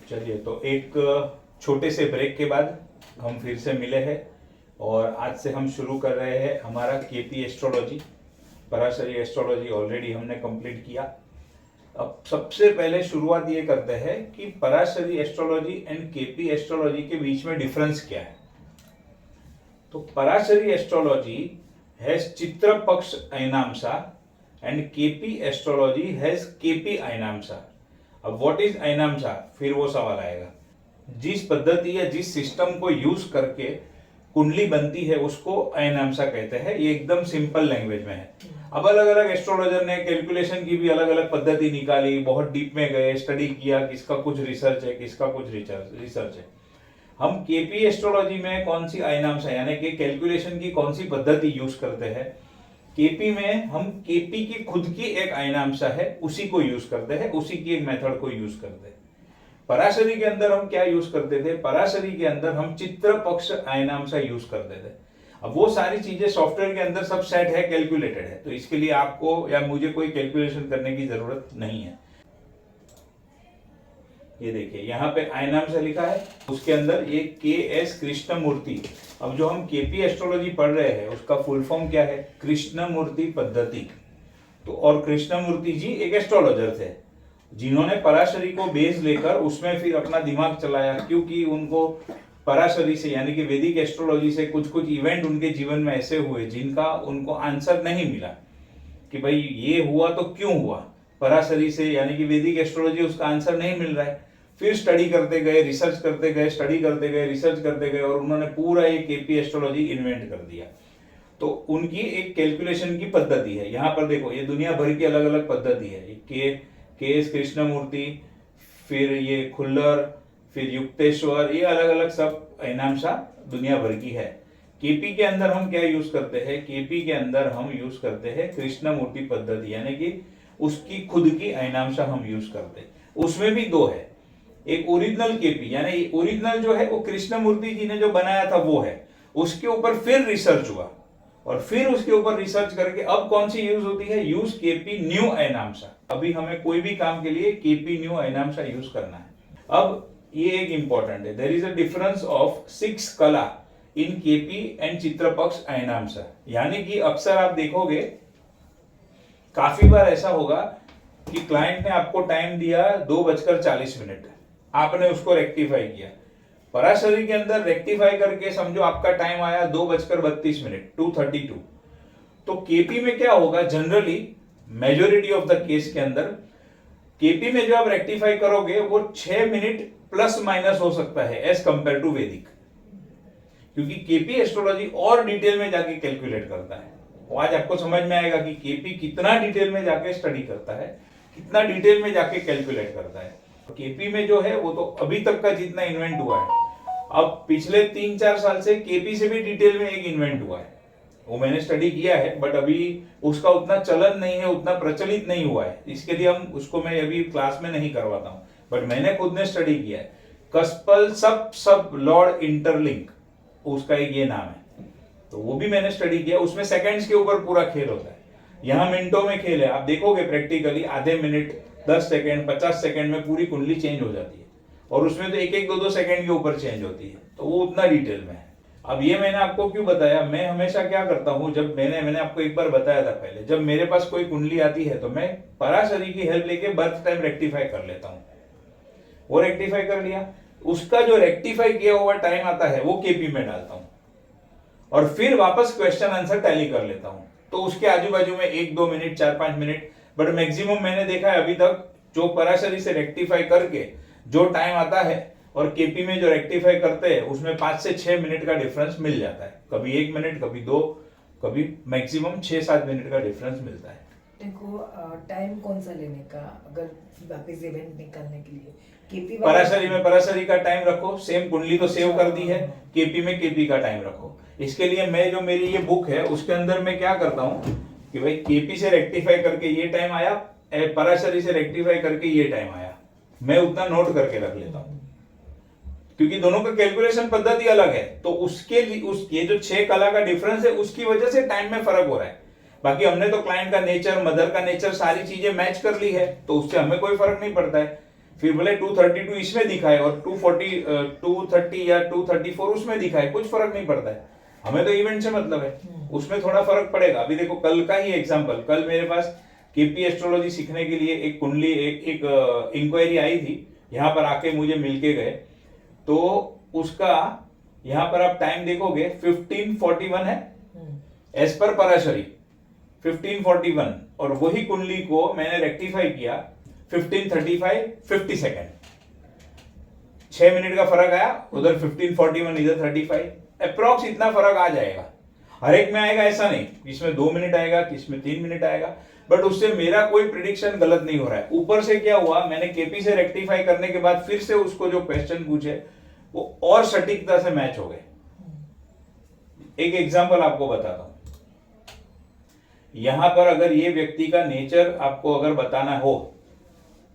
चलिए, तो एक छोटे से ब्रेक के बाद हम फिर से मिले हैं और आज से हम शुरू कर रहे हैं हमारा KP astrology. Parashari astrology already हमने कंप्लीट किया। अब सबसे पहले शुरुआत ये करते हैं कि Parashari astrology and KP astrology के बीच में डिफरेंस क्या है। तो Parashari astrology has Chitra Paksha ayanamsa and KP astrology has KP ayanamsa. अब व्हाट इज ऐनांसा, फिर वो सवाल आएगा। जिस पद्धति या जिस सिस्टम को यूज करके कुंडली बनती है उसको ऐनांसा कहते हैं। ये एकदम सिंपल लैंग्वेज में है। अब अलग अलग एस्ट्रोलॉजर ने कैलकुलेशन की भी अलग अलग पद्धति निकाली, बहुत डीप में गए, स्टडी किया, किसका कुछ रिसर्च है, किसका कुछ रिसर्च है। हम केपी एस्ट्रोलॉजी में कौन सी ऐनांसा यानी कि कैलकुलेशन की कौन सी पद्धति यूज करते हैं, केपी में हम केपी की खुद की एक ऐनांसा है उसी को यूज करते हैं, उसी की एक मेथड को यूज करते हैं। पराशरी के अंदर हम क्या यूज करते थे, पराशरी के अंदर हम चित्र पक्ष ऐनांसा यूज करते थे। अब वो सारी चीजें सॉफ्टवेयर के अंदर सब सेट है, कैलकुलेटेड है, तो इसके लिए आपको या मुझे कोई कैलकुलेशन करने की जरूरत नहीं है। ये देखिए यहाँ पे ऐनांसा लिखा है, उसके अंदर ये के.एस. कृष्णमूर्ति। अब जो हम केपी एस्ट्रोलॉजी पढ़ रहे हैं उसका फुल फॉर्म क्या है, कृष्णमूर्ति पद्धति। तो और कृष्णमूर्ति जी एक एस्ट्रोलॉजर थे जिन्होंने पराशरी को बेस लेकर उसमें फिर अपना दिमाग चलाया, क्योंकि उनको पराशरी से यानी कि वैदिक एस्ट्रोलॉजी से कुछ कुछ इवेंट उनके जीवन में ऐसे हुए जिनका उनको आंसर नहीं मिला कि भाई ये हुआ तो क्यों हुआ। पराशरी से यानी कि वैदिक एस्ट्रोलॉजी उसका आंसर नहीं मिल रहा है। फिर स्टडी करते गए, रिसर्च करते गए, स्टडी करते गए, रिसर्च करते गए और उन्होंने पूरा एक केपी एस्ट्रोलॉजी इन्वेंट कर दिया। तो उनकी एक कैलकुलेशन की पद्धति है। यहाँ पर देखो, ये दुनिया भर की अलग अलग पद्धति है। के.एस. कृष्णमूर्ति, फिर ये खुल्लर, फिर युक्तेश्वर, ये अलग अलग सब ऐनांसा दुनिया भर की है। केपी के अंदर हम क्या यूज करते हैं, केपी के अंदर हम यूज करते हैं कृष्णमूर्ति पद्धति, यानी कि उसकी खुद की ऐनांसा हम यूज करते हैं। उसमें भी दो है, एक ओरिजिनल केपी यानी ओरिजिनल जो है वो कृष्णमूर्ति जी ने जो बनाया था वो है, उसके ऊपर फिर रिसर्च हुआ और फिर उसके ऊपर रिसर्च करके अब कौन सी यूज होती है, यूज केपी न्यू ऐनांसा। अभी हमें कोई भी काम के लिए केपी न्यू ऐनांसा यूज करना है। अब ये एक इंपॉर्टेंट है, there is a difference of 6 कला इन केपी एंड चित्रपक्ष ऐनांसा। यानी कि अक्सर आप देखोगे काफी बार ऐसा होगा कि क्लाइंट ने आपको टाइम दिया 2:40, आपने उसको रेक्टिफाई किया। पराशरी के अंदर रेक्टिफाई करके समझो आपका टाइम आया 2:32, 2:32। तो केपी में क्या होगा, generally majority of the case के अंदर केपी में जो आप रेक्टिफाई करोगे वो 6 मिनट प्लस माइनस हो सकता है एज कंपेयर टू वैदिक, क्योंकि केपी एस्ट्रोलॉजी और डिटेल में जाके कैलकुलेट करता है। वो आज आपको समझ में आएगा कि केपी कितना डिटेल में जाके स्टडी करता है, कितना डिटेल में जाके कैलकुलेट करता है। केपी में जो है वो तो अभी तक का जितना इन्वेंट हुआ है, अब पिछले 3-4 साल से केपी से भी डिटेल में एक इन्वेंट हुआ है, वो मैंने स्टडी किया है, बट अभी उसका उतना चलन नहीं है, उतना प्रचलित नहीं हुआ है। इसके लिए हम उसको मैं अभी क्लास में नहीं करवाता हूं, बट मैंने खुद ने स्टडी किया है। कस्पल सब लॉर्ड इंटरलिंक, उसका एक ये नाम है, तो वो भी मैंने स्टडी किया। उसमें सेकंड्स के ऊपर पूरा खेल होता है, यहाँ मिनटों में खेल है। आप देखोगे प्रैक्टिकली आधे मिनट, 10 सेकंड, 50 सेकंड में पूरी कुंडली चेंज हो जाती है, और उसमें तो 1-1, 2-2 सेकंड के ऊपर चेंज होती है, तो वो उतना डिटेल में है। अब ये मैंने आपको क्यों बताया, मैं हमेशा क्या करता हूं, जब मैंने आपको एक बार बताया था पहले, जब मेरे पास कोई कुंडली आती है तो मैं पराशरी की हेल्प लेके बर्थ टाइम रेक्टिफाई कर लेता हूं। वो रेक्टिफाई कर लिया, उसका जो रेक्टिफाई किया हुआ टाइम आता है वो केपी में डालता हूं और फिर वापस क्वेश्चन आंसर टैली कर लेता हूं। तो उसके आजू बाजू में 1-2 मिनट, 4-5 मिनट, बट मैक्सिमम मैंने देखा है अभी तक जो पराशरी से रेक्टिफाई करके जो टाइम आता है और केपी में जो रेक्टिफाई करते हैं उसमें 5 से 6 मिनट का डिफरेंस मिल जाता है। कभी 1 मिनट, कभी 2, कभी मैक्सिमम 6-7 मिनट का डिफरेंस मिलता है। देखो टाइम कौन सा लेने का, अगर वापस इवेंट निकालने के लिए केपी पराशरी में पराशरी का टाइम रखो, सेम कुंडली तो सेव कर दी है, केपी में केपी का टाइम रखो। इसके लिए मैं जो मेरी ये बुक है उसके अंदर मैं क्या करता हूँ कि भाई केपी से रेक्टिफाई करके ये टाइम आया, पराशरी से रेक्टिफाई करके ये टाइम आया, मैं उतना नोट करके रख लेता हूँ, क्योंकि दोनों का कैलकुलेशन पद्धति अलग है। तो उसके ये जो 6 कला का डिफरेंस है उसकी वजह से टाइम में फर्क हो रहा है। बाकी हमने तो क्लाइंट का नेचर, मदर का नेचर, सारी चीजें मैच कर ली है, तो उससे हमें कोई फर्क नहीं पड़ता है। फिर बोले 232 इसमें दिखाए और 230 या 234 उसमें दिखाए, कुछ फर्क नहीं पड़ता है, हमें तो इवेंट से मतलब है, उसमें थोड़ा फर्क पड़ेगा। अभी देखो कल का ही एग्जांपल, कल मेरे पास केपी एस्ट्रोलॉजी सीखने के लिए एक कुंडली एक इंक्वायरी आई थी, यहाँ पर आके मुझे मिलके गए, तो उसका यहाँ पर आप टाइम देखोगे 1541 है एज पर पराशरी 1541, और वही कुंडली को मैंने रेक्टिफाई किया 1535 50 सेकेंड, 6 मिनट का फर्क आया, उधर 1541 इधर 35, अप्रॉक्स इतना फर्क आ जाएगा। हर एक में आएगा ऐसा नहीं, इसमें 2 मिनट आएगा, किसमें 3 मिनट आएगा, बट उससे मेरा कोई प्रिडिक्शन गलत नहीं हो रहा है। ऊपर से क्या हुआ, मैंने केपी से रेक्टिफाई करने के बाद फिर से उसको जो क्वेश्चन पूछे वो और सटीकता से मैच हो गए। एक एग्जांपल आपको बताता हूं, यहां पर अगर ये व्यक्ति का नेचर आपको अगर बताना हो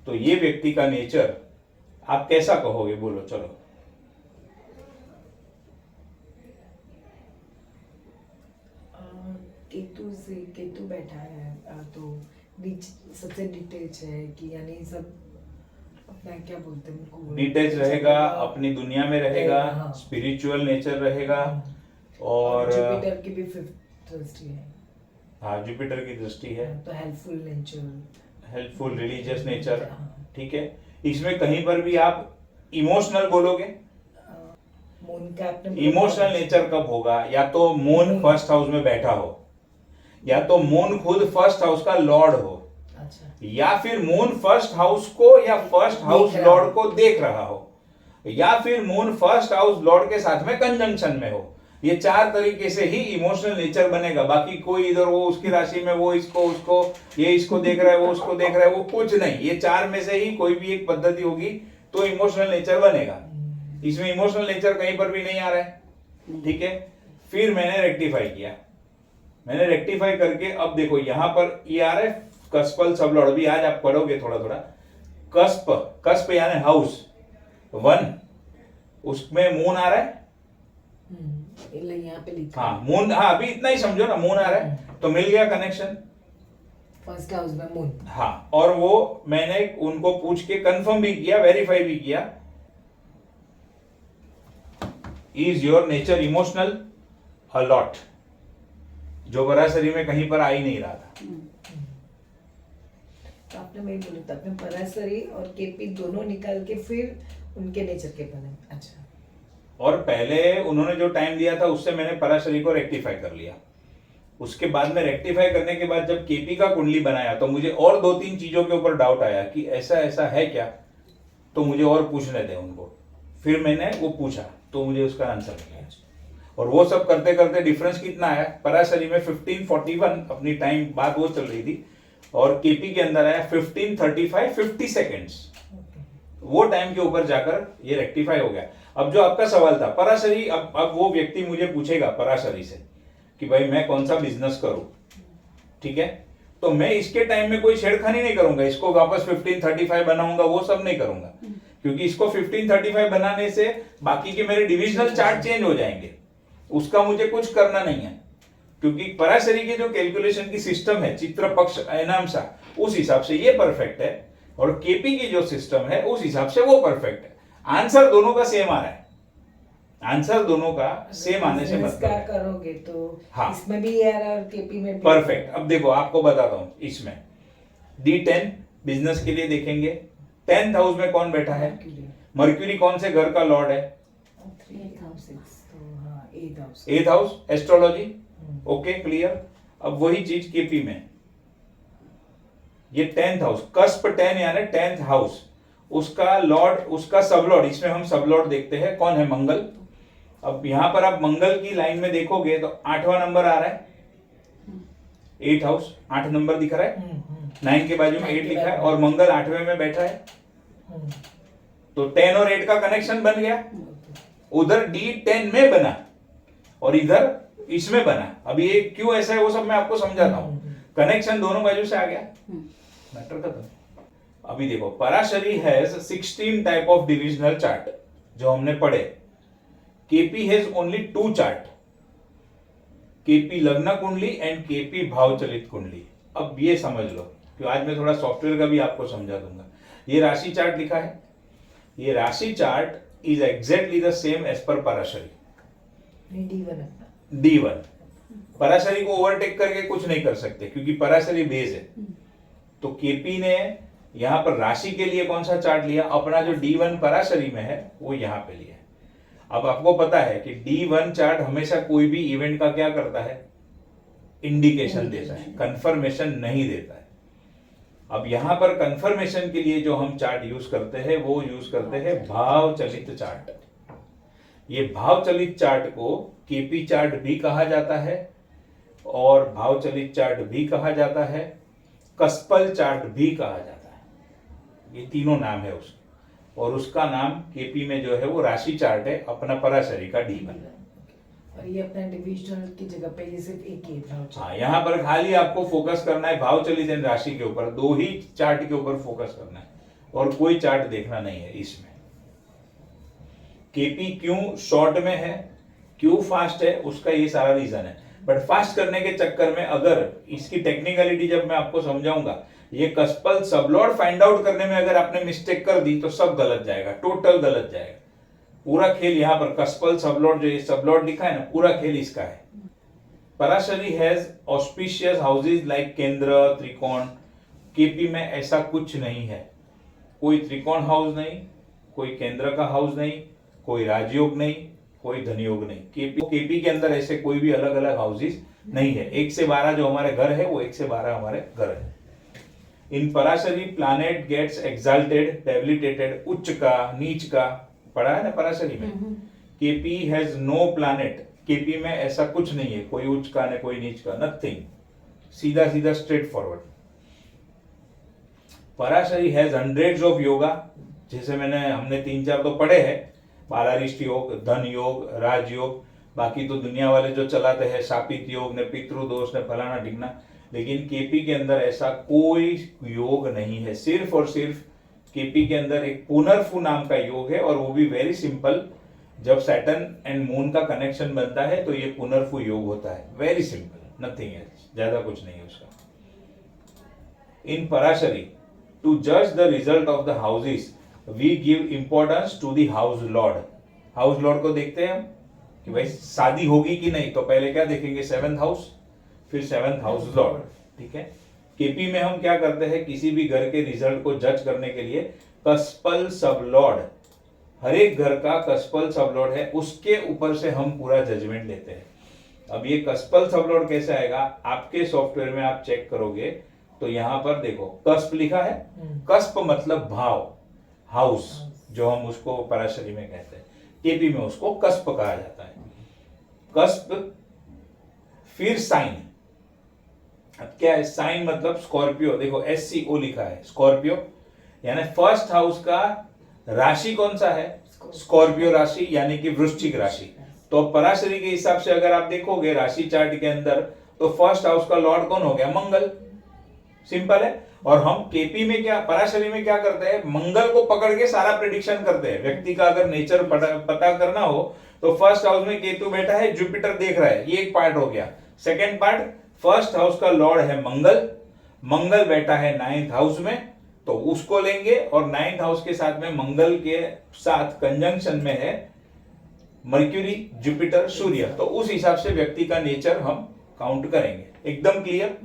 तो ये व्यक्ति का नेचर आप कैसा कहोगे, बोलो चलो। केतु बैठा है तो सबसे डिटेच है कि यानी सब अपना क्या बोलते हैं उनको, डिटेच रहेगा, अपनी दुनिया में रहेगा, हाँ। स्पिरिचुअल नेचर रहेगा, और जुपिटर की भी 5th दृष्टि है। हाँ, जुपिटर की दृष्टि है, तो helpful nature, helpful religious nature, ठीक है। इसमें कहीं पर भी आप इमोशनल बोलोगे, मून का आपने इमोशनल नेचर कब होगा, या तो मून फर्स्ट हाउस में बैठा हो, या तो मून खुद फर्स्ट हाउस का लॉर्ड हो, अच्छा, या फिर मून फर्स्ट हाउस को या फर्स्ट हाउस लॉर्ड को देख रहा हो, या फिर मून फर्स्ट हाउस लॉर्ड के साथ में कंजंक्शन में हो। ये 4 तरीके से ही इमोशनल नेचर बनेगा। बाकी कोई इधर वो उसकी राशि में वो इसको उसको, ये इसको देख रहा है, वो उसको देख रहा है, वो कुछ नहीं, ये 4 में से ही कोई भी एक पद्धति होगी तो इमोशनल नेचर बनेगा। इसमें इमोशनल नेचर कहीं पर भी नहीं आ रहा है, ठीक है। फिर मैंने रेक्टिफाई किया, मैंने रेक्टिफाई करके अब देखो यहां पर ये आ रहा है कस्पल सबलॉर्ड, अभी आज आप पढ़ोगे थोड़ा थोड़ा। कस्प यानी हाउस 1, उसमें मून आ रहा है, यहाँ पे लिखा हाँ मून, हाँ अभी इतना ही समझो ना, मून आ रहा है तो मिल गया कनेक्शन, फर्स्ट हाउस में मून, हाँ। और वो मैंने उनको पूछ के कंफर्म भी किया, वेरीफाई भी किया, is your nature emotional a lot, जो पराशरी में कहीं पर आ ही नहीं रहा था। तो आपने वही बोला था, आपने पराशरी और केपी दोनों निकाल के फिर उनके नेचर के बने, अच्छा। और पहले उन्होंने जो टाइम दिया था उससे मैंने पराशरी को रेक्टिफाई कर लिया। उसके बाद में रेक्टिफाई करने के बाद जब केपी का कुंडली बनाया तो मुझे और 2-3 चीजों के ऊपर डाउट आया कि ऐसा ऐसा है क्या, तो मुझे और पूछने थे उनको। फिर मैंने वो पूछा तो मुझे उसका आंसर मिला, और वो सब करते करते डिफरेंस कितना आया, पराशरी में 1541 अपनी टाइम बात वो चल रही थी, और केपी के अंदर आया 1535 50 सेकेंड्स। वो टाइम के ऊपर जाकर ये रेक्टिफाई हो गया। अब जो आपका सवाल था पराशरी, अब वो व्यक्ति मुझे पूछेगा पराशरी से कि भाई मैं कौन सा बिजनेस करूं, ठीक है, तो मैं इसके टाइम में कोई छेड़खानी नहीं करूंगा, इसको वापस 1535 बनाऊंगा, वो सब नहीं करूंगा, क्योंकि इसको 1535 बनाने से बाकी के मेरे डिविजनल चार्ट चेंज हो जाएंगे, उसका मुझे कुछ करना नहीं है, क्योंकि पराशरी की जो कैलकुलेशन की सिस्टम है चित्र पक्ष अयनांसा, उस हिसाब से ये परफेक्ट है, और केपी की जो सिस्टम है उस हिसाब से वो परफेक्ट है। आंसर दोनों का सेम आ रहा है, आंसर दोनों का सेम आने से मतलब क्या है। करोगे तो हाँ, इसमें भी ये आ रहा है और केपी में भी परफेक्ट। अब देखो आपको बताता हूं, इसमें D10 बिजनेस के लिए देखेंगे, 10th हाउस में कौन बैठा है, मर्क्यूरी कौन से घर का लॉर्ड है, 8th house astrology, okay clear. अब वही चीज केपी में, ये 10th हाउस, कस्प 10 यानी 10th हाउस, उसका लॉर्ड, उसका सब लॉर्ड, इसमें हम सब लॉर्ड देखते हैं कौन है, मंगल। अब यहां पर आप मंगल की लाइन में देखोगे तो 8वां नंबर आ रहा है, 8th हाउस, 8 नंबर दिख रहा है, 9 के बाजू में 8 लिखा है, और मंगल 8वें में बैठा है, तो 10 और 8 का कनेक्शन बन गया। उधर D10 में बना और इधर इसमें बना। अभी ये क्यों ऐसा है वो सब मैं आपको समझाता हूं, कनेक्शन दोनों बाजू से आ गया, मैटर खत्म। अभी देखो Parashari has 16 type of divisional chart जो हमने पढ़े, KP has only 2 chart, KP lagna kundli and KP भाव चलित कुंडली। अब ये समझ लो कि आज मैं थोड़ा सॉफ्टवेयर का भी आपको समझा दूंगा। ये राशि चार्ट लिखा है, ये rashi chart is exactly the same as per Parashari. D1 अपना D1 पराशरी को ओवरटेक करके कुछ नहीं कर सकते क्योंकि पराशरी बेस है। तो केपी ने यहाँ पर राशि के लिए कौन सा चार्ट लिया, अपना जो D1 पराशरी में है वो यहाँ पे लिया है। अब आपको पता है कि D1 चार्ट हमेशा कोई भी इवेंट का क्या करता है, इंडिकेशन देता है, कंफर्मेशन नहीं देता है। अब यहां पर कंफर्मेशन के लिए जो हम चार्ट यूज करते हैं वो यूज करते हैं भाव चलित चार्ट। ये भाव चलित चार्ट को केपी चार्ट भी कहा जाता है और भाव चलित चार्ट भी कहा जाता है, कस्पल चार्ट भी कहा जाता है। ये तीनों नाम है उसके, और उसका नाम केपी में जो है वो राशि चार्ट है, अपना पराशरी का D1। और ये अपना डिविजनल की जगह पे ये सिर्फ एक ही भाव चार्ट। हाँ, यहाँ पर खाली आपको फोकस करना है भाव चलित एंड राशि के ऊपर, दो ही चार्ट के ऊपर फोकस करना है और कोई चार्ट देखना नहीं है इसमें। केपी क्यों शॉर्ट में है, क्यों फास्ट है, उसका ये सारा रीजन है। बट फास्ट करने के चक्कर में अगर इसकी टेक्निकलिटी जब मैं आपको समझाऊंगा, ये कस्पल सबलॉर्ड फाइंड आउट करने में अगर आपने मिस्टेक कर दी तो सब गलत जाएगा, टोटल गलत जाएगा। पूरा खेल यहाँ पर कस्पल सबलॉर्ड, जो ये सबलॉर्ड लिखा है ना, पूरा खेल इसका है। Parashari has auspicious houses like केंद्र, त्रिकोण। केपी में ऐसा कुछ नहीं है, कोई त्रिकोण हाउस नहीं, कोई केंद्र का हाउस नहीं, कोई राजयोग नहीं, कोई धनयोग नहीं। केपी के अंदर ऐसे कोई भी अलग अलग हाउसेज नहीं है। 1 से 12 जो हमारे घर है वो 1 से 12 हमारे घर है। In Parashari planet gets exalted, debilitated, उच्च का, नीच का पढ़ा है ना पराशरी में। KP has no planet, KP में ऐसा कुछ नहीं है, कोई उच्च का न कोई नीच का, नथिंग, सीधा सीधा straightforward. Parashari has hundreds of yoga, जैसे हमने 3-4 तो पढ़े हैं, बालारिष्ट योग, धन योग, राजयोग, बाकी तो दुनिया वाले जो चलाते हैं शापित योग ने, पितृदोष ने, फलाना ढिकना। लेकिन केपी के अंदर ऐसा कोई योग नहीं है। सिर्फ और सिर्फ केपी के अंदर एक पुनर्फु नाम का योग है, और वो भी वेरी सिंपल। जब सैटर्न एंड मून का कनेक्शन बनता है तो ये पुनर्फु योग होता है, वेरी सिंपल, नथिंग एल्स, ज्यादा कुछ नहीं है उसका। इन पराशरी टू जज the result of the houses we give importance to the house lord. House lord को देखते हैं हम कि भाई शादी होगी कि नहीं, तो पहले क्या देखेंगे, 7th हाउस, फिर 7th हाउस लॉर्ड, ठीक है। केपी में हम क्या करते हैं, किसी भी घर के रिजल्ट को जज करने के लिए कस्पल सब लॉर्ड, हर एक घर का कस्पल सब लॉर्ड है, उसके ऊपर से हम पूरा जजमेंट लेते हैं। अब ये कस्पल सब लॉर्ड कैसे आएगा, आपके सॉफ्टवेयर में आप चेक करोगे तो यहां पर देखो कस्प लिखा है। कस्प मतलब भाव, हाउस, जो हम उसको पराशरी में कहते हैं, केपी में उसको कस्प कहा जाता है। कस्प, फिर साइन। अब क्या है साइन, मतलब स्कॉर्पियो, देखो SCO लिखा है, स्कॉर्पियो, यानी फर्स्ट हाउस का राशि कौन सा है, स्कॉर्पियो राशि, यानी कि वृश्चिक राशि। तो पराशरी के हिसाब से अगर आप देखोगे राशि चार्ट के अंदर, तो फर्स्ट हाउस का लॉर्ड कौन हो गया, मंगल, सिंपल है। और हम केपी में क्या, पराशरी में क्या करते हैं, मंगल को पकड़ के सारा प्रेडिक्शन करते हैं। व्यक्ति का अगर नेचर पता करना हो तो फर्स्ट हाउस में केतु बैठा है, जुपिटर देख रहा है, ये एक पार्ट हो गया। सेकेंड पार्ट, फर्स्ट हाउस का लॉर्ड है मंगल, मंगल बैठा है 9th हाउस में, तो उसको लेंगे। और 9th हाउस के साथ में मंगल के साथ कंजंक्शन में है मर्क्यूरी, जुपिटर, सूर्य, तो उस हिसाब से व्यक्ति का नेचर हम काउंट करेंगे। एकदम क्लियर।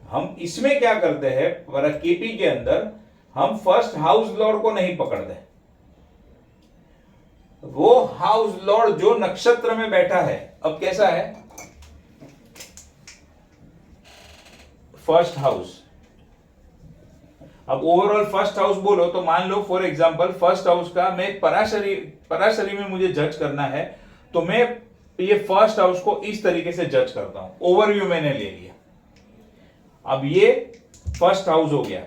हम इसमें क्या करते हैं, केपी के अंदर हम फर्स्ट हाउस लॉर्ड को नहीं पकड़ते, वो हाउस लॉर्ड जो नक्षत्र में बैठा है। अब कैसा है, फर्स्ट हाउस, अब ओवरऑल फर्स्ट हाउस बोलो तो मान लो फॉर एग्जांपल फर्स्ट हाउस का मैं पराशरी में मुझे जज करना है, तो मैं ये फर्स्ट हाउस को इस तरीके से जज करता हूं। ओवरव्यू मैंने ले लिया, अब ये फर्स्ट हाउस हो गया।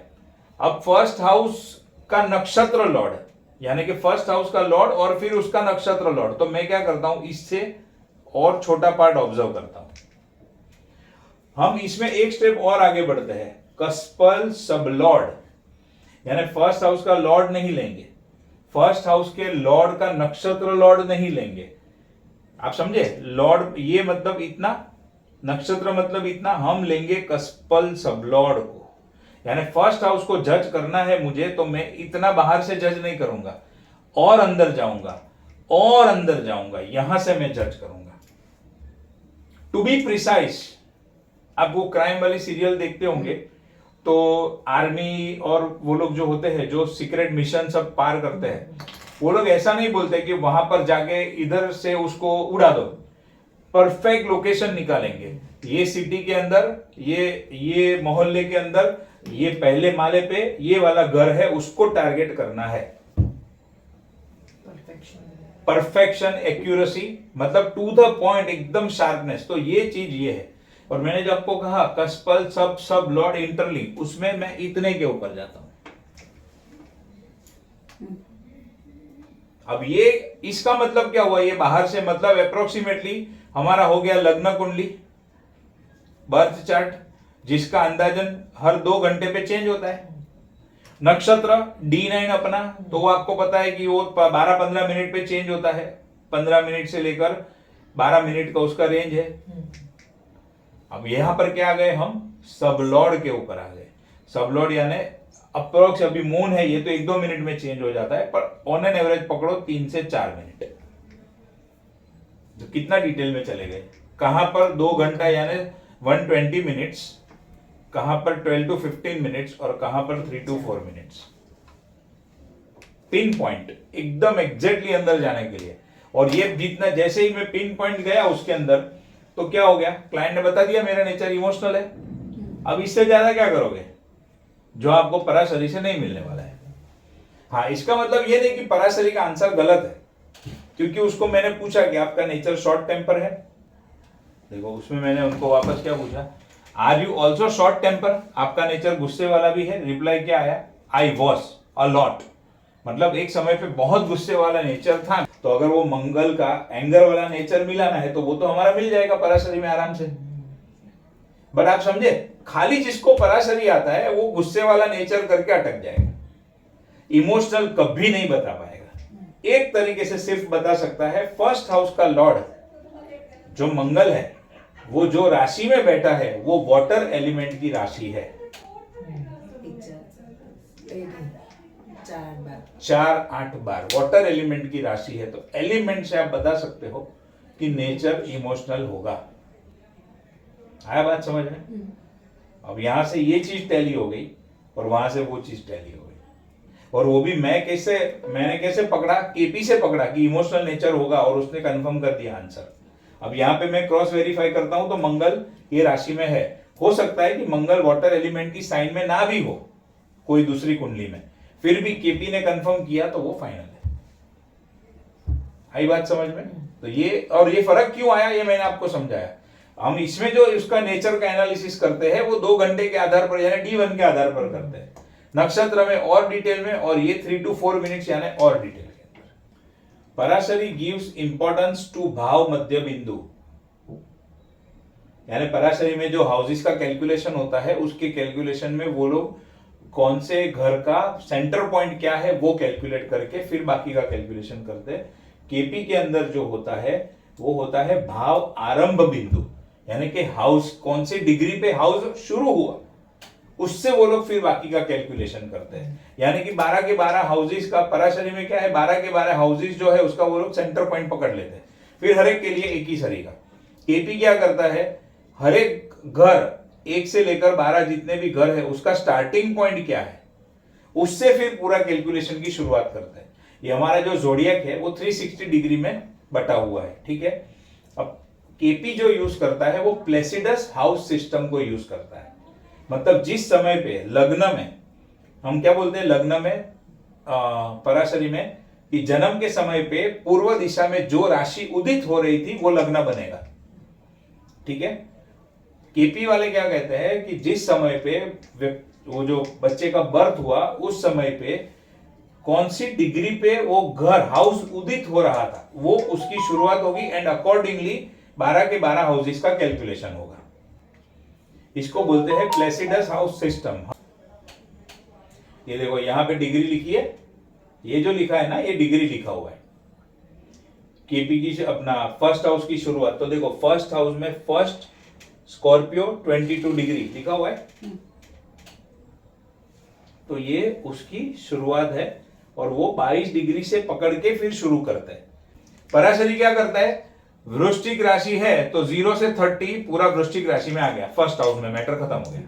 अब फर्स्ट हाउस का नक्षत्र लॉर्ड, यानी कि फर्स्ट हाउस का लॉर्ड और फिर उसका नक्षत्र लॉर्ड, तो मैं क्या करता हूं, इससे और छोटा पार्ट ऑब्जर्व करता हूं। हम इसमें एक स्टेप और आगे बढ़ते हैं, कस्पल सब लॉर्ड, यानी फर्स्ट हाउस का लॉर्ड नहीं लेंगे, फर्स्ट हाउस के लॉर्ड का नक्षत्र लॉर्ड नहीं लेंगे। आप समझे, लॉर्ड ये मतलब इतना, नक्षत्र मतलब इतना, हम लेंगे कस्पल सब लॉर्ड को। यानी फर्स्ट हाउस को जज करना है मुझे तो मैं इतना बाहर से जज नहीं करूंगा, और अंदर जाऊंगा, और अंदर जाऊंगा, यहां से मैं जज करूंगा। टू बी प्रिसाइज, आप वो क्राइम वाली सीरियल देखते होंगे तो आर्मी और वो लोग जो होते हैं जो सीक्रेट मिशन सब पार करते हैं, वो लोग ऐसा नहीं बोलते कि वहां पर जाके इधर से उसको उड़ा दो, परफेक्ट लोकेशन निकालेंगे। ये सिटी के अंदर, ये मोहल्ले के अंदर, ये पहले माले पे ये वाला घर है, उसको टारगेट करना है। परफेक्शन, एक्यूरेसी, मतलब टू द पॉइंट, एकदम शार्पनेस। तो ये चीज ये है। और मैंने जो आपको कहा कस्पल सब लॉर्ड इंटरलिंक, उसमें मैं इतने के ऊपर जाता हूं। अब ये इसका मतलब क्या हुआ, ये बाहर से मतलब अप्रोक्सीमेटली हमारा हो गया लग्न कुंडली, बर्थ चार्ट, जिसका अंदाजन हर 2 घंटे पे चेंज होता है। नक्षत्र D9 अपना, तो वो आपको पता है कि वो 12-15 मिनट पे चेंज होता है, 15 मिनट से लेकर 12 मिनट का उसका रेंज है। अब यहां पर क्या आ गए हम, सब लॉर्ड के ऊपर आ गए। सब लॉर्ड यानी अप्रोक्स, अभी मून है ये तो 1-2 मिनट में चेंज हो जाता है, पर ऑन एन एवरेज पकड़ो 3 से 4 मिनट। तो कितना डिटेल में चले गए, कहां पर 2 घंटा यानी 120 मिनट्स, कहां पर 12 to 15 मिनट्स, और कहां पर 3 to 4 मिनट्स। पिन पॉइंट एकदम एग्जैक्टली अंदर जाने के लिए। और ये जितना, जैसे ही मैं पिन पॉइंट गया उसके अंदर, तो क्या हो गया, क्लाइंट ने बता दिया मेरा नेचर इमोशनल है। अब इससे ज्यादा क्या करोगे, जो आपको पराशरी से नहीं मिलने वाला है। हाँ, इसका मतलब ये नहीं कि पराशरी का आंसर गलत है, क्योंकि उसको मैंने पूछा कि आपका नेचर शॉर्ट टेम्पर है। देखो उसमें मैंने उनको वापस क्या पूछा, are you also short temper, आपका नेचर गुस्से वाला भी है। रिप्लाई क्या आया, आई वॉज अ लॉट, मतलब एक समय पे बहुत गुस्से वाला नेचर था। तो अगर वो मंगल का एंगर वाला नेचर मिलाना है तो वो तो हमारा मिल जाएगा पराशरी में आराम से। बट आप समझे, खाली जिसको पराशरी आता है वो गुस्से वाला नेचर करके अटक जाएगा, इमोशनल कभी नहीं बता पाएगा। एक तरीके से सिर्फ बता सकता है, फर्स्ट हाउस का लॉर्ड जो मंगल है, वो जो राशि में बैठा है वो वाटर एलिमेंट की राशि है। 4-8 बार वाटर एलिमेंट की राशि है। तो एलिमेंट से आप बता सकते हो कि नेचर इमोशनल होगा। आया बात समझ में? अब यहां से ये चीज टैली हो गई और वहां से वो चीज टैली हो गई। और वो भी मैंने कैसे पकड़ा, केपी से पकड़ा कि इमोशनल नेचर होगा, और उसने कंफर्म कर दिया आंसर। अब यहाँ पे मैं क्रॉस वेरीफाई करता हूं तो मंगल ये राशि में है। हो सकता है कि मंगल वाटर एलिमेंट की साइन में ना भी हो कोई दूसरी कुंडली में, फिर भी केपी ने कंफर्म किया तो वो फाइनल है। आई बात समझ में? तो ये फर्क क्यों आया ये मैंने आपको समझाया। हम इसमें जो उसका नेचर का एनालिसिस करते हैं वो 2 घंटे के आधार पर यानी D1 के आधार पर करते हैं, नक्षत्र में और डिटेल में, और ये 3 to 4 मिनट्स यानी और डिटेल के अंदर। पराशरी गिव्स इंपॉर्टेंस टू भाव मध्य बिंदु, यानी पराशरी में जो हाउसेस का कैलकुलेशन होता है उसके कैलकुलेशन में वो लोग कौन से घर का सेंटर पॉइंट क्या है वो कैलकुलेट करके फिर बाकी का कैलकुलेशन करते हैं। केपी के अंदर जो होता है वो होता है भाव आरंभ बिंदु, यानी कि हाउस कौन सी डिग्री पे हाउस शुरू हुआ, उससे वो लोग फिर बाकी का कैलकुलेशन करते हैं। यानी कि 12 के 12 हाउसेस का पराशरी में क्या है, 12 के 12 हाउसेस जो है उसका वो लोग सेंटर पॉइंट पकड़ लेते हैं, फिर हर एक के लिए एक ही सरी का। केपी क्या करता है, हर एक घर 1 से लेकर 12 जितने भी घर है उसका स्टार्टिंग पॉइंट क्या है, उससे फिर पूरा कैलकुलेशन की शुरुआत करता है। ये हमारा जो जोडियक है वो 360 डिग्री में बटा हुआ है, ठीक है। अब केपी जो यूज करता है वो प्लेसिडस हाउस सिस्टम को यूज करता है। मतलब जिस समय पे लग्न में, हम क्या बोलते हैं लग्न में पराशरी में, कि जन्म के समय पे पूर्व दिशा में जो राशि उदित हो रही थी वो लग्न बनेगा, ठीक है। केपी वाले क्या कहते हैं कि जिस समय पे वो जो बच्चे का बर्थ हुआ उस समय पे कौन सी डिग्री पे वो घर हाउस उदित हो रहा था वो उसकी शुरुआत होगी, एंड अकॉर्डिंगली 12 के 12 हाउसेस का कैलकुलेशन होगा। इसको बोलते हैं प्लेसिडस हाउस सिस्टम। ये देखो यहां पे डिग्री लिखी है, ये जो लिखा है ना ये डिग्री लिखा हुआ है। केपी की अपना फर्स्ट हाउस की शुरुआत, तो देखो फर्स्ट हाउस में फर्स्ट स्कॉर्पियो 22 डिग्री लिखा हुआ है, तो ये उसकी शुरुआत है और वो 22 डिग्री से पकड़ के फिर शुरू करता है। पराशरी क्या करता है, वृश्चिक राशि है तो 0 से 30 पूरा वृश्चिक राशि में आ गया, फर्स्ट हाउस में, मैटर खत्म हो गया।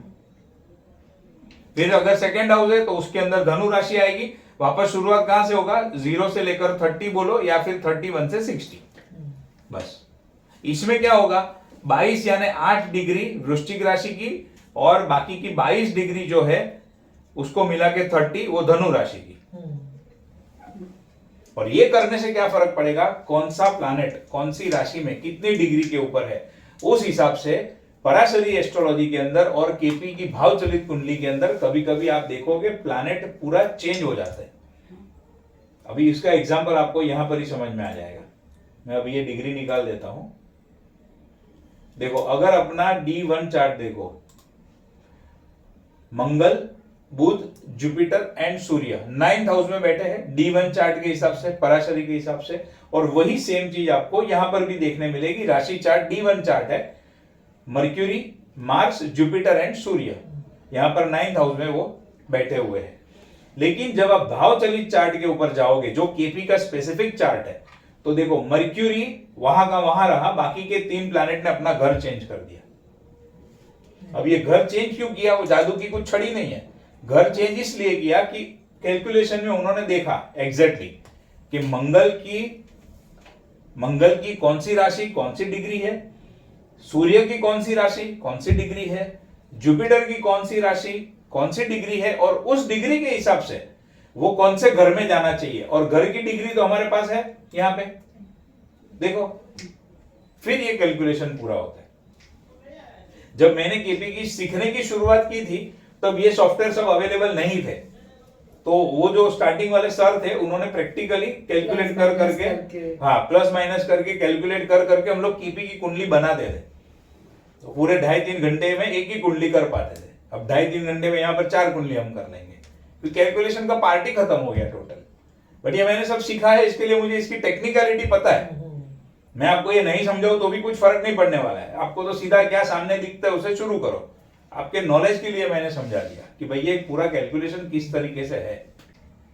फिर अगर सेकेंड हाउस है तो उसके अंदर धनु राशि आएगी, वापस शुरुआत कहां से होगा, 0 से लेकर 30 बोलो या फिर 31 से 60, बस। इसमें क्या होगा, 22 यानी 8 डिग्री वृश्चिक राशि की और बाकी की 22 डिग्री जो है उसको मिला के 30 वो धनु राशि की। और ये करने से क्या फर्क पड़ेगा, कौन सा प्लैनेट कौन सी राशि में कितनी डिग्री के ऊपर है, उस हिसाब से पराशरी एस्ट्रोलॉजी के अंदर और केपी की भाव चलित कुंडली के अंदर कभी कभी आप देखोगे प्लैनेट पूरा चेंज हो जाता है। अभी इसका एग्जांपल आपको यहां पर ही समझ में आ जाएगा। मैं अभी ये डिग्री निकाल देता हूं। देखो, अगर अपना D1 चार्ट देखो, मंगल, बुध, जुपिटर एंड सूर्य 9th हाउस में बैठे हैं D1 चार्ट के हिसाब से, पराशरी के हिसाब से। और वही सेम चीज आपको यहां पर भी देखने मिलेगी। राशि चार्ट D1 चार्ट है, मर्क्यूरी, मार्स, जुपिटर एंड सूर्य यहां पर 9th हाउस में वो बैठे हुए हैं। लेकिन जब आप भाव चलित चार्ट के ऊपर जाओगे, जो केपी का स्पेसिफिक चार्ट है, तो देखो मर्क्यूरी वहां का वहां रहा, बाकी के 3 प्लैनेट ने अपना घर चेंज कर दिया। अब ये घर चेंज क्यों किया, वो जादू की कुछ छड़ी नहीं है। घर चेंज इसलिए किया कि कैलकुलेशन में उन्होंने देखा एग्जैक्टली कि मंगल की कौन सी राशि कौन सी डिग्री है, सूर्य की कौन सी राशि कौन सी डिग्री है, जुपिटर की कौन सी राशि कौन सी डिग्री है, और उस डिग्री के हिसाब से वो कौन से घर में जाना चाहिए। और घर की डिग्री तो हमारे पास है यहां पे, देखो। फिर ये कैलकुलेशन पूरा होता है। जब मैंने केपी की सीखने की शुरुआत की थी तब ये सॉफ्टवेयर सब अवेलेबल नहीं थे, तो वो जो स्टार्टिंग वाले सर थे उन्होंने प्रैक्टिकली कैलकुलेट कर करके, हाँ, प्लस माइनस करके कैलकुलेट कर करके हम लोग केपी की कुंडली बनाते थे। तो पूरे 2.5-3 घंटे में एक ही कुंडली कर पाते थे। अब 2.5-3 घंटे में यहाँ पर 4 कुंडली हम कर लेंगे, क्योंकि कैलकुलेशन का पार्ट ही खत्म हो गया टोटल। बट ये मैंने सब सीखा है, इसके लिए मुझे इसकी टेक्निकलिटी पता है। मैं आपको ये नहीं समझाऊं तो भी कुछ फर्क नहीं पड़ने वाला है। आपको तो सीधा क्या सामने दिखता है उसे शुरू करो। आपके नॉलेज के लिए मैंने समझा दिया कि भाई ये पूरा कैलकुलेशन किस तरीके से है।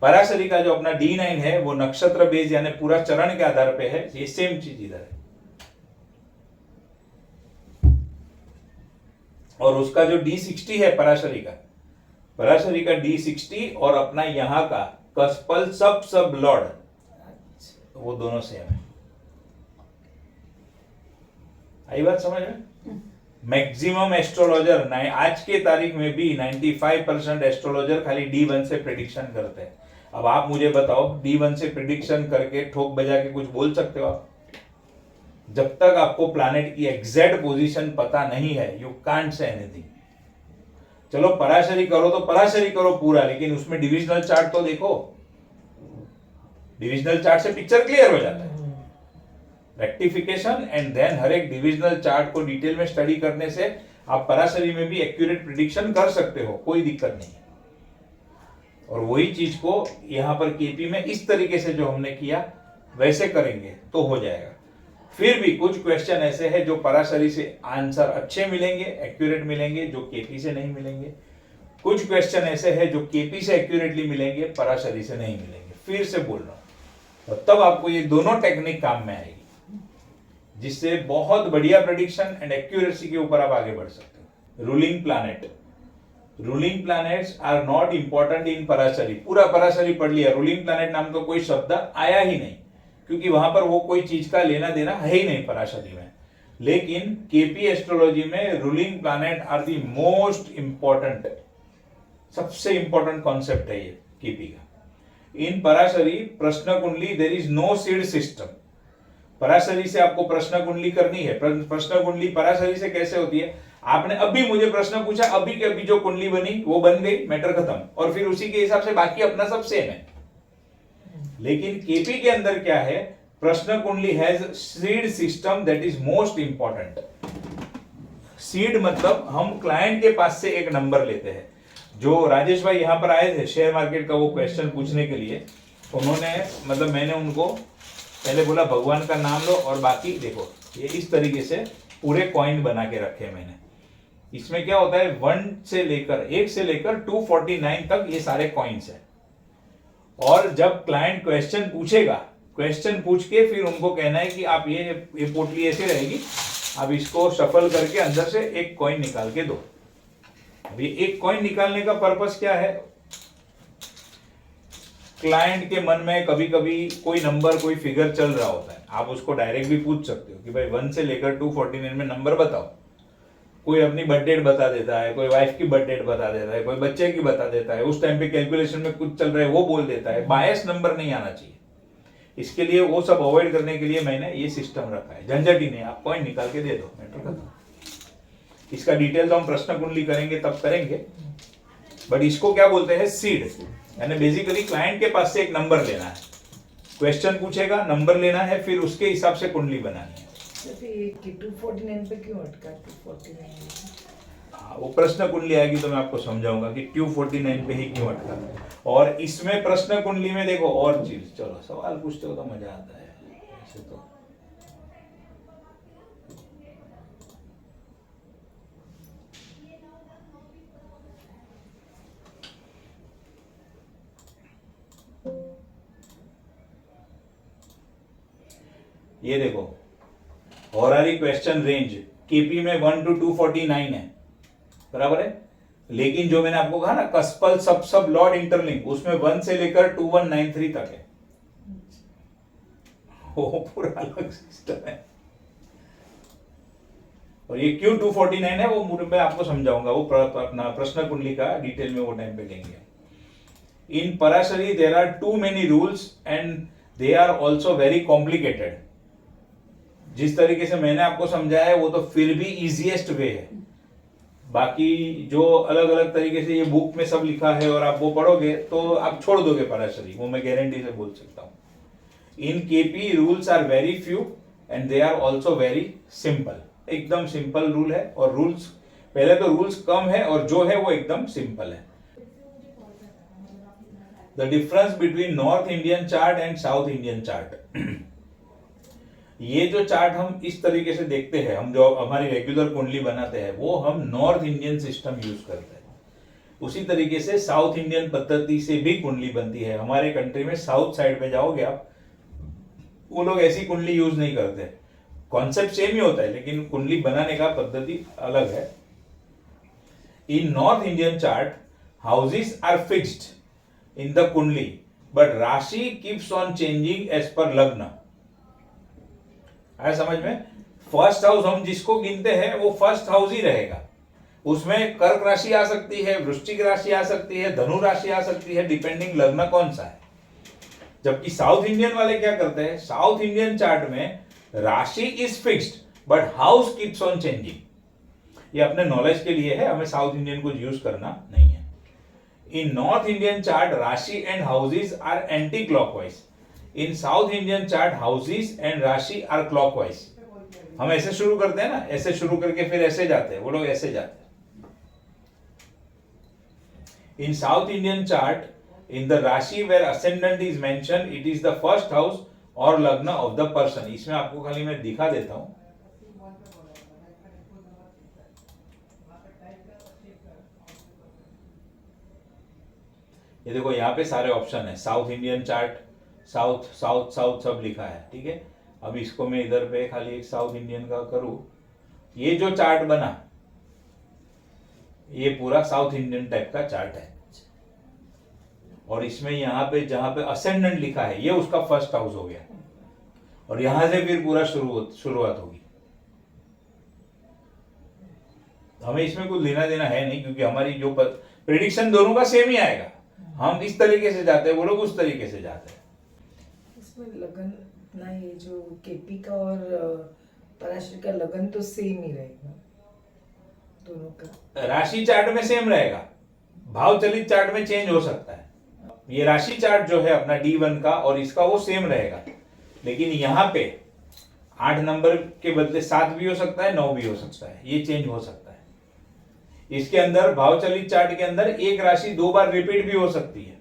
पराशरी का जो अपना D9 है वो नक्षत्र बेस यानी पूरा चरण के आधार पे है। ये सेम चीज इधर है। और उसका जो D60 है पराशरी का D60 और अपना यहाँ का कस्पल सब लॉर्ड, वो दोनों सेम है। आई बात समझ में? मैक्सिमम एस्ट्रोलॉजर आज के तारीख में भी 95% एस्ट्रोलॉजर खाली D1 से प्रेडिक्शन करते हैं। अब आप मुझे बताओ, D1 से प्रेडिक्शन करके ठोक बजा के कुछ बोल सकते हो आप? जब तक आपको प्लैनेट की एग्जैक्ट पोजीशन पता नहीं है, यू कांट से एनीथिंग। चलो पराशरी करो तो पराशरी करो पूरा, लेकिन उसमें डिविजनल चार्ट तो देखो। डिविजनल चार्ट से पिक्चर क्लियर हो जाता है। रेक्टिफिकेशन एंड देन हर एक डिविजनल चार्ट को डिटेल में स्टडी करने से आप पराशरी में भी एक्यूरेट प्रेडिक्शन कर सकते हो, कोई दिक्कत नहीं। और वही चीज को यहां पर केपी में इस तरीके से जो हमने किया वैसे करेंगे तो हो जाएगा। फिर भी कुछ क्वेश्चन ऐसे हैं जो पराशरी से आंसर अच्छे मिलेंगे, एक्यूरेट मिलेंगे, जो केपी से नहीं मिलेंगे। कुछ क्वेश्चन ऐसे हैं जो केपी से एक्यूरेटली मिलेंगे, पराशरी से नहीं मिलेंगे। फिर से बोल रहा हूं, और तब आपको ये दोनों टेक्निक काम में आएगी, जिससे बहुत बढ़िया प्रेडिक्शन एंड एक्यूरेसी के ऊपर आप आगे बढ़ सकते हो। Ruling planets are not important in Parashari. पूरा पराशरी पढ़ लिया, रूलिंग प्लैनेट नाम तो कोई शब्द आया ही नहीं, क्योंकि वहां पर वो कोई चीज का लेना देना है ही नहीं पराशरी में। लेकिन केपी एस्ट्रोलॉजी में ruling planet are the most important, सबसे इंपॉर्टेंट कॉन्सेप्ट है ये केपी का। In Parashari prashna kundli there is no seed system. Parashari से आपको प्रश्न कुंडली करनी है। प्रश्न कुंडली पराशरी से कैसे होती है? आपने अभी मुझे प्रश्न पूछा, अभी के अभी जो कुंडली बनी वो बन गई, मैटर खत्म, और फिर उसी के हिसाब से बाकी अपना सब सेम है। लेकिन केपी के अंदर क्या है? प्रश्न कुंडली has seed system, that is most important. Seed मतलब हम क्लाइंट के पास से एक नंबर लेते हैं। जो राजेश भाई यहाँ पर आए थे शेयर मार्केट का वो क्वेश्चन पूछने के लिए, उन्होंने मतलब मैंने उनको पहले बोला भगवान का नाम लो और बाकी देखो, ये इस तरीके से पूरे कॉइन बना के रखे मैंने। इसमें क्या होता है 1 से लेकर 249 तक ये सारे कॉइन्स है। और जब क्लाइंट क्वेश्चन पूछेगा, क्वेश्चन पूछ के फिर उनको कहना है कि आप ये पोटली ऐसे रहेगी, अब इसको शफल करके अंदर से एक कॉइन निकाल के दो। अब ये एक कॉइन निकालने का पर्पस क्या है, क्लाइंट के मन में कभी कभी कोई नंबर कोई फिगर चल रहा होता है, आप उसको डायरेक्ट भी पूछ सकते हो कि भाई 1 से लेकर 249 में नंबर बताओ। कोई अपनी बर्थ डेट बता देता है, कोई वाइफ की बर्थ डेट बता देता है, कोई बच्चे की बता देता है, उस टाइम पे कैलकुलेशन में कुछ चल रहा है वो बोल देता है, बायस नंबर नहीं आना चाहिए। इसके लिए वो सब अवॉइड करने के लिए मैंने ये सिस्टम रखा है, झंझट ही नहीं, आप कॉइन निकाल के दे दो, मैटर खत्म। इसका डिटेल तो हम प्रश्न कुंडली करेंगे तब करेंगे, बट इसको क्या बोलते हैं, सीड, यानी बेसिकली क्लाइंट के पास से एक नंबर लेना है, क्वेश्चन पूछेगा, नंबर लेना है, फिर उसके हिसाब से कुंडली बनानी है। तो फिर ये 249 पे क्यों अटका 249? हाँ, वो प्रश्न कुंडली आएगी तो मैं आपको समझाऊंगा कि 249 पे ही क्यों अटका। और इसमें प्रश्न कुंडली में देखो और चीज, चलो सवाल पूछते हो तो मजा आता है ऐसे तो। ये देखो हॉररी क्वेश्चन रेंज केपी में 1 to 249 है, बराबर है। लेकिन जो मैंने आपको कहा ना कस्पल सब लॉर्ड इंटरलिंक, उसमें 1 से लेकर 2193 तक है, वो पूरा अलग सिस्टम है। और ये क्यों 249 है वो मैं आपको समझाऊंगा, वो अपना प्रश्न कुंडली का डिटेल में वो टाइम पे लेंगे। In Parashari there are too many rules and they are also very complicated. जिस तरीके से मैंने आपको समझाया है वो तो फिर भी इजीएस्ट वे है, बाकी जो अलग अलग तरीके से ये बुक में सब लिखा है और आप वो पढ़ोगे तो आप छोड़ दोगे पराशरी, वो मैं गारंटी से बोल सकता हूँ। In KP rules are very few and they are also very simple, एकदम सिंपल रूल है। और रूल्स पहले तो रूल्स कम है और जो है वो एकदम सिंपल है। The difference between north Indian chart and south Indian chart. ये जो चार्ट हम इस तरीके से देखते हैं, हम जो हमारी रेगुलर कुंडली बनाते हैं वो हम नॉर्थ इंडियन सिस्टम यूज करते हैं। उसी तरीके से साउथ इंडियन पद्धति से भी कुंडली बनती है। हमारे कंट्री में साउथ साइड में जाओगे आप, वो लोग ऐसी कुंडली यूज नहीं करते, कॉन्सेप्ट सेम ही होता है लेकिन कुंडली बनाने का पद्धति अलग है। In north Indian chart houses are fixed in the kundli but rashi keeps on changing as per lagna. आया समझ में? फर्स्ट हाउस हम जिसको गिनते हैं वो फर्स्ट हाउस ही रहेगा, उसमें कर्क राशि आ सकती है, वृश्चिक राशि आ सकती है, धनु राशि आ सकती है, डिपेंडिंग लग्न कौन सा है। जबकि साउथ इंडियन वाले क्या करते हैं, साउथ इंडियन चार्ट में राशि is fixed but house keeps on changing. ये अपने नॉलेज के लिए है, हमें साउथ इंडियन को यूज करना नहीं है। In north Indian chart rashi and houses are anti clockwise. In south Indian chart houses and rashi are clockwise. हम ऐसे शुरू करते हैं ना, ऐसे शुरू करके फिर ऐसे जाते हैं, वो लोग ऐसे जाते हैं। In south Indian chart in the rashi where ascendant is mention it is the first house और लग्न ऑफ द पर्सन। इसमें आपको खाली मैं दिखा देता हूं। ये देखो यहाँ पे सारे ऑप्शन है, south Indian chart, south south south सब लिखा है, ठीक है। अब इसको मैं इधर पे खाली एक साउथ इंडियन का करूं, ये जो चार्ट बना ये पूरा साउथ इंडियन टाइप का चार्ट है। और इसमें यहाँ पे जहां पे असेंडेंट लिखा है ये उसका फर्स्ट हाउस हो गया, और यहां से फिर पूरा शुरुआत होगी। हमें इसमें कुछ लेना देना है नहीं, क्योंकि हमारी जो प्रेडिक्शन दोनों का सेम ही आएगा। हम इस तरीके से जाते हैं, वो लोग उस तरीके से जाते हैं। इसमें लगन ना, ये जो केपी का और पराशर का लगन तो सेम ही रहेगा दोनों का। राशि चार्ट में सेम रहेगा, भाव चलित चार्ट में चेंज हो सकता है। ये राशि चार्ट जो है अपना D1 का और इसका वो सेम रहेगा, लेकिन यहाँ पे 8 नंबर के बदले 7 भी हो सकता है, 9 भी हो सकता है, ये चेंज हो सकता है। इसके अंदर भाव चलित चार्ट के अंदर एक राशि 2 बार रिपीट भी हो सकती है,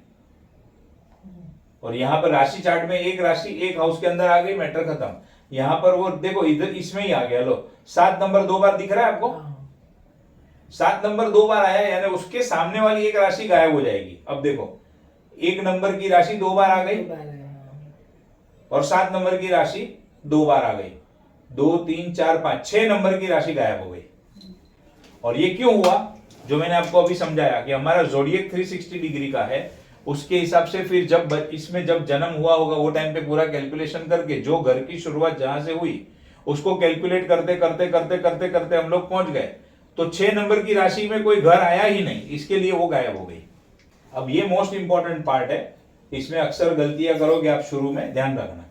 और यहाँ पर राशि चार्ट में एक राशि एक हाउस के अंदर आ गई, मैटर खत्म। यहाँ पर वो देखो इधर इसमें ही आ गया, लो 7 नंबर 2 बार दिख रहा है आपको, 7 नंबर 2 बार आया यानी उसके सामने वाली एक राशि गायब हो जाएगी। अब देखो 1 नंबर की राशि 2 बार आ गई दो बार आया। और 7 नंबर की राशि 2 बार आ गई, 2 3 4 5 6 नंबर की राशि गायब हो गई। और ये क्यों हुआ, जो मैंने आपको अभी समझाया कि हमारा जोडिएक 360 डिग्री का है, उसके हिसाब से फिर जब इसमें जब जन्म हुआ होगा वो टाइम पे पूरा कैलकुलेशन करके जो घर की शुरुआत जहां से हुई उसको कैलकुलेट करते करते करते करते करते हम लोग पहुंच गए, तो 6 नंबर की राशि में कोई घर आया ही नहीं, इसके लिए वो गायब हो गई। अब ये मोस्ट इंपॉर्टेंट पार्ट है, इसमें अक्सर गलतियां करोगे आप शुरू में, ध्यान रखना।